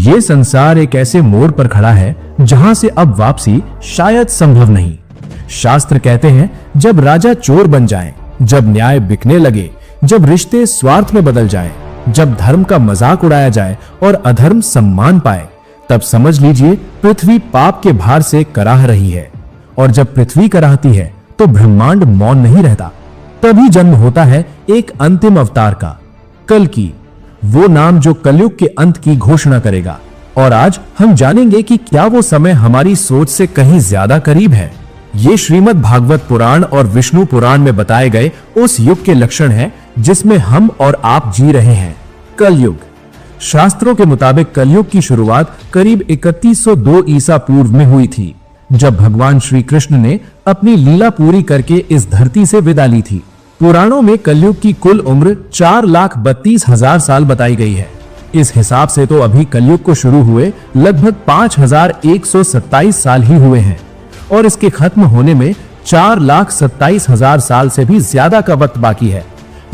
ये संसार एक ऐसे मोड़ पर खड़ा है जहां से अब वापसी शायद संभव नहीं। शास्त्र कहते हैं जब राजा चोर बन जाए, जब न्याय बिकने लगे, जब रिश्ते स्वार्थ में बदल जाए, जब धर्म का मजाक उड़ाया जाए और अधर्म सम्मान पाए, तब समझ लीजिए पृथ्वी पाप के भार से कराह रही है। और जब पृथ्वी कराहती है तो ब्रह्मांड मौन नहीं रहता। तभी जन्म होता है एक अंतिम अवतार का, कल्कि, वो नाम जो कलयुग के अंत की घोषणा करेगा। और आज हम जानेंगे कि क्या वो समय हमारी सोच से कहीं ज्यादा करीब है। ये श्रीमद् भागवत पुराण और विष्णु पुराण में बताए गए उस युग के लक्षण हैं जिसमें हम और आप जी रहे हैं, कलयुग। शास्त्रों के मुताबिक कलयुग की शुरुआत करीब 3102 ईसा पूर्व में हुई थी, जब भगवान श्री कृष्ण ने अपनी लीला पूरी करके इस धरती से विदा ली थी। पुराणों में कलयुग की कुल उम्र 4,32,000 साल बताई गई है। इस हिसाब से तो अभी कलयुग को शुरू हुए लगभग 5,127 साल ही हुए हैं और इसके खत्म होने में 4,27,000 साल से भी ज्यादा का वक्त बाकी है।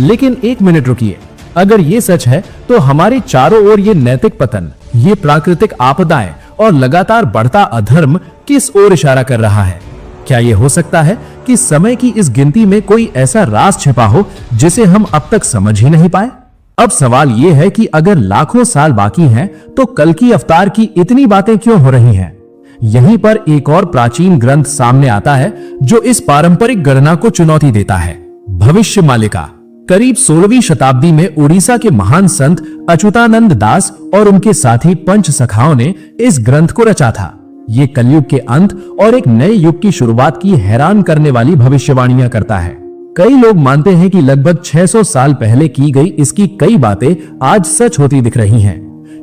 लेकिन एक मिनट रुकिए, अगर ये सच है तो हमारे चारों ओर ये नैतिक पतन, ये प्राकृतिक आपदाएं और लगातार बढ़ता अधर्म किस ओर इशारा कर रहा है? क्या ये हो सकता है कि समय की इस गिनती में कोई ऐसा राज छिपा हो जिसे हम अब तक समझ ही नहीं पाए? अब सवाल ये है कि अगर लाखों साल बाकी हैं, तो कल की अवतार की इतनी बातें क्यों हो रही हैं? यहीं पर एक और प्राचीन ग्रंथ सामने आता है जो इस पारंपरिक गणना को चुनौती देता है, भविष्य मालिका। करीब 16वीं शताब्दी में उड़ीसा के महान संत अच्युतानंद दास और उनके साथी पंच सखाओं ने इस ग्रंथ को रचा था। ये कलयुग के अंत और एक नए युग की शुरुआत की हैरान करने वाली भविष्यवाणियां करता है। कई लोग मानते हैं कि लगभग 600 साल पहले की गई इसकी कई बातें आज सच होती दिख रही हैं।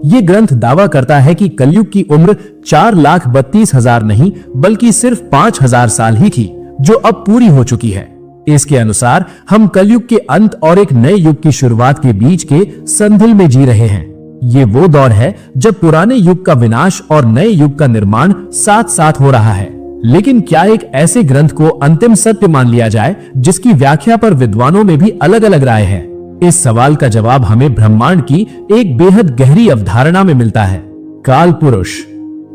ये ग्रंथ दावा करता है कि कलयुग की उम्र 4,32,000 नहीं बल्कि सिर्फ 5,000 साल ही थी, जो अब पूरी हो चुकी है। इसके अनुसार हम कलयुग के अंत और एक नए युग की शुरुआत के बीच के संधिल में जी रहे हैं। ये वो दौर है जब पुराने युग का विनाश और नए युग का निर्माण साथ साथ हो रहा है। लेकिन क्या एक ऐसे ग्रंथ को अंतिम सत्य मान लिया जाए जिसकी व्याख्या पर विद्वानों में भी अलग अलग राय है? इस सवाल का जवाब हमें ब्रह्मांड की एक बेहद गहरी अवधारणा में मिलता है, काल पुरुष।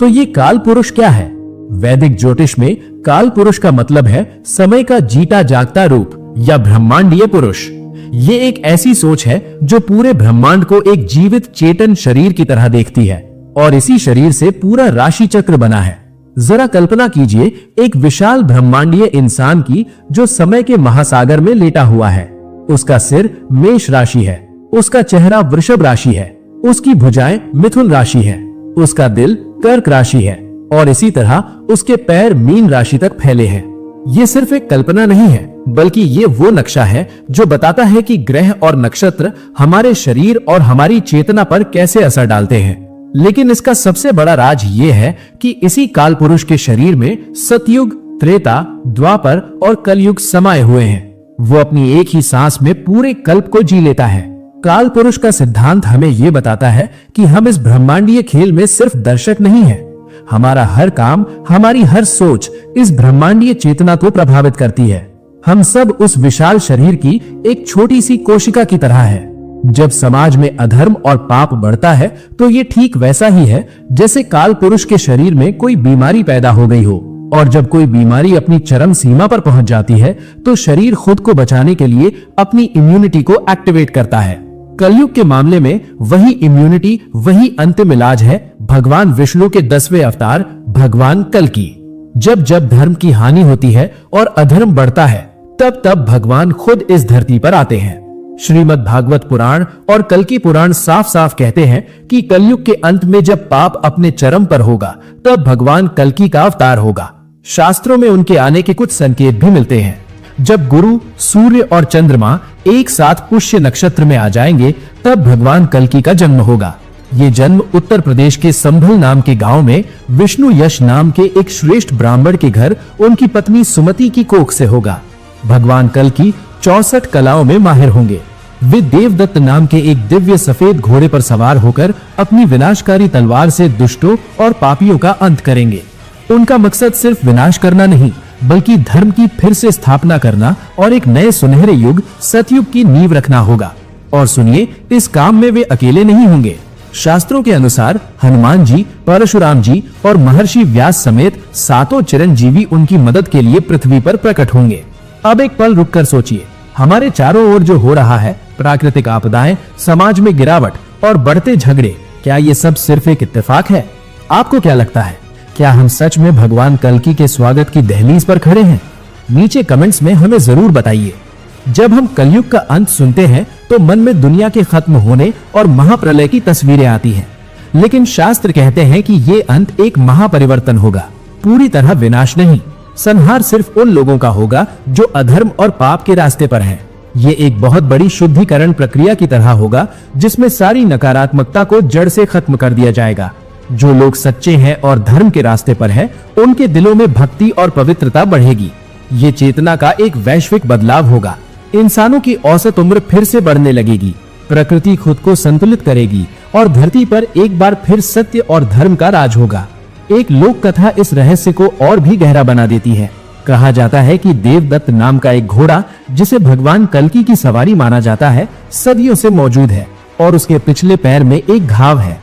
तो ये काल पुरुष क्या है? वैदिक ज्योतिष में काल पुरुष का मतलब है समय का जीता जागता रूप या ब्रह्मांडीय पुरुष। ये एक ऐसी सोच है जो पूरे ब्रह्मांड को एक जीवित चेतन शरीर की तरह देखती है और इसी शरीर से पूरा राशि चक्र बना है। जरा कल्पना कीजिए एक विशाल ब्रह्मांडीय इंसान की जो समय के महासागर में लेटा हुआ है। उसका सिर मेष राशि है, उसका चेहरा वृषभ राशि है, उसकी भुजाएं मिथुन राशि है, उसका दिल कर्क राशि है और इसी तरह उसके पैर मीन राशि तक फैले हैं। ये सिर्फ एक कल्पना नहीं है, बल्कि ये वो नक्शा है जो बताता है कि ग्रह और नक्षत्र हमारे शरीर और हमारी चेतना पर कैसे असर डालते हैं। लेकिन इसका सबसे बड़ा राज ये है कि इसी काल पुरुष के शरीर में सतयुग, त्रेता, द्वापर और कलयुग समाये हुए हैं। वो अपनी एक ही सांस में पूरे कल्प को जी लेता है। काल पुरुष का सिद्धांत हमें ये बताता है कि हम इस ब्रह्मांडीय खेल में सिर्फ दर्शक नहीं है। हमारा हर काम, हमारी हर सोच इस ब्रह्मांडीय चेतना को प्रभावित करती है। हम सब उस विशाल शरीर की एक छोटी सी कोशिका की तरह है। जब समाज में अधर्म और पाप बढ़ता है तो ये ठीक वैसा ही है जैसे काल पुरुष के शरीर में कोई बीमारी पैदा हो गई हो, और जब कोई बीमारी अपनी चरम सीमा पर पहुंच जाती है तो शरीर खुद को बचाने के लिए अपनी इम्यूनिटी को एक्टिवेट करता है। कलयुग के मामले में वही इम्यूनिटी, वही अंतिम इलाज है भगवान विष्णु के 10वें अवतार भगवान कल्कि। जब जब धर्म की हानि होती है और अधर्म बढ़ता है, तब तब भगवान खुद इस धरती पर आते हैं। श्रीमद् भागवत पुराण और कल्कि पुराण साफ साफ कहते हैं कि कलयुग के अंत में जब पाप अपने चरम पर होगा, तब भगवान कल्कि का अवतार होगा। शास्त्रों में उनके आने के कुछ संकेत भी मिलते हैं। जब गुरु, सूर्य और चंद्रमा एक साथ पुष्य नक्षत्र में आ जाएंगे, तब भगवान कल्कि का जन्म होगा। ये जन्म उत्तर प्रदेश के संभल नाम के गांव में विष्णु यश नाम के एक श्रेष्ठ ब्राह्मण के घर उनकी पत्नी सुमति की कोख से होगा। भगवान कल्कि 64 कलाओं में माहिर होंगे। वे देवदत्त नाम के एक दिव्य सफेद घोड़े पर सवार होकर अपनी विनाशकारी तलवार से दुष्टों और पापियों का अंत करेंगे। उनका मकसद सिर्फ विनाश करना नहीं, बल्कि धर्म की फिर से स्थापना करना और एक नए सुनहरे युग सतयुग की नींव रखना होगा। और सुनिए, इस काम में वे अकेले नहीं होंगे। शास्त्रों के अनुसार हनुमान जी, परशुराम जी और महर्षि व्यास समेत 7 चिरंजीवी उनकी मदद के लिए पृथ्वी पर प्रकट होंगे। अब एक पल रुककर सोचिए, हमारे चारों ओर जो हो रहा है, प्राकृतिक आपदाएं, समाज में गिरावट और बढ़ते झगड़े, क्या ये सब सिर्फ एक इत्तेफाक है? आपको क्या लगता है, क्या हम सच में भगवान कल्कि के स्वागत की दहलीज पर खड़े हैं? नीचे कमेंट्स में हमें जरूर बताइए। जब हम कलयुग का अंत सुनते हैं तो मन में दुनिया के खत्म होने और महाप्रलय की तस्वीरें आती हैं। लेकिन शास्त्र कहते हैं कि ये अंत एक महापरिवर्तन होगा, पूरी तरह विनाश नहीं। संहार सिर्फ उन लोगों का होगा जो अधर्म और पाप के रास्ते पर हैं। ये एक बहुत बड़ी शुद्धिकरण प्रक्रिया की तरह होगा, जिसमें सारी नकारात्मकता को जड़ से खत्म कर दिया जाएगा। जो लोग सच्चे हैं और धर्म के रास्ते पर हैं, उनके दिलों में भक्ति और पवित्रता बढ़ेगी। ये चेतना का एक वैश्विक बदलाव होगा। इंसानों की औसत उम्र फिर से बढ़ने लगेगी, प्रकृति खुद को संतुलित करेगी और धरती पर एक बार फिर सत्य और धर्म का राज होगा। एक लोक कथा इस रहस्य को और भी गहरा बना देती है। कहा जाता है कि देवदत्त नाम का एक घोड़ा, जिसे भगवान कल्कि की सवारी माना जाता है, सदियों से मौजूद है और उसके पिछले पैर में एक घाव है।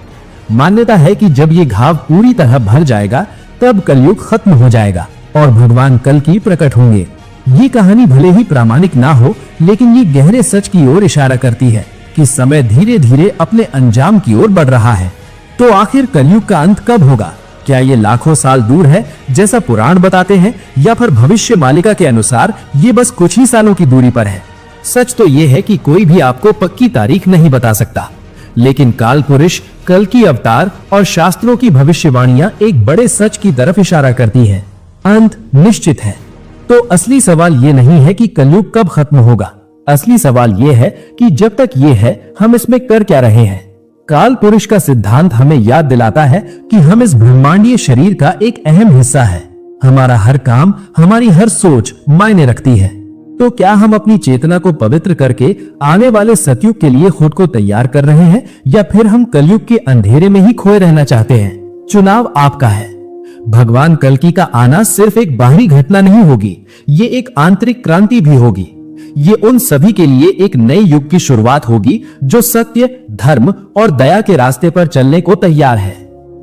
मान्यता है कि जब ये घाव पूरी तरह भर जाएगा, तब कलयुग खत्म हो जाएगा और भगवान कल्कि प्रकट होंगे। ये कहानी भले ही प्रामाणिक ना हो, लेकिन ये गहरे सच की ओर इशारा करती है कि समय धीरे धीरे अपने अंजाम की ओर बढ़ रहा है। तो आखिर कलयुग का अंत कब होगा? क्या ये लाखों साल दूर है जैसा पुराण बताते हैं, या फिर भविष्य मालिका के अनुसार ये बस कुछ ही सालों की दूरी पर है? सच तो ये है कि कोई भी आपको पक्की तारीख नहीं बता सकता, लेकिन काल पुरुष, कल्कि अवतार और शास्त्रों की भविष्यवाणियां एक बड़े सच की तरफ इशारा करती हैं। अंत निश्चित है। तो असली सवाल ये नहीं है कि कलयुग कब खत्म होगा, असली सवाल ये है कि जब तक ये है, हम इसमें कर क्या रहे हैं। काल पुरुष का सिद्धांत हमें याद दिलाता है कि हम इस ब्रह्मांडीय शरीर का एक अहम हिस्सा है। हमारा हर काम, हमारी हर सोच मायने रखती है। तो क्या हम अपनी चेतना को पवित्र करके आने वाले सतयुग के लिए खुद को तैयार कर रहे हैं, या फिर हम कलयुग के अंधेरे में ही खोए रहना चाहते हैं? चुनाव आपका है। भगवान कल्कि का आना सिर्फ एक बाहरी घटना नहीं होगी, ये एक आंतरिक क्रांति भी होगी। ये उन सभी के लिए एक नए युग की शुरुआत होगी जो सत्य, धर्म और दया के रास्ते पर चलने को तैयार है।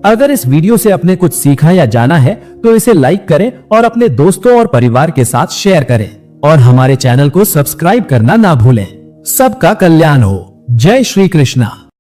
अगर इस वीडियो से आपने कुछ सीखा या जाना है तो इसे लाइक करें और अपने दोस्तों और परिवार के साथ शेयर करें, और हमारे चैनल को सब्सक्राइब करना ना भूलें। सबका कल्याण हो। जय श्री कृष्णा।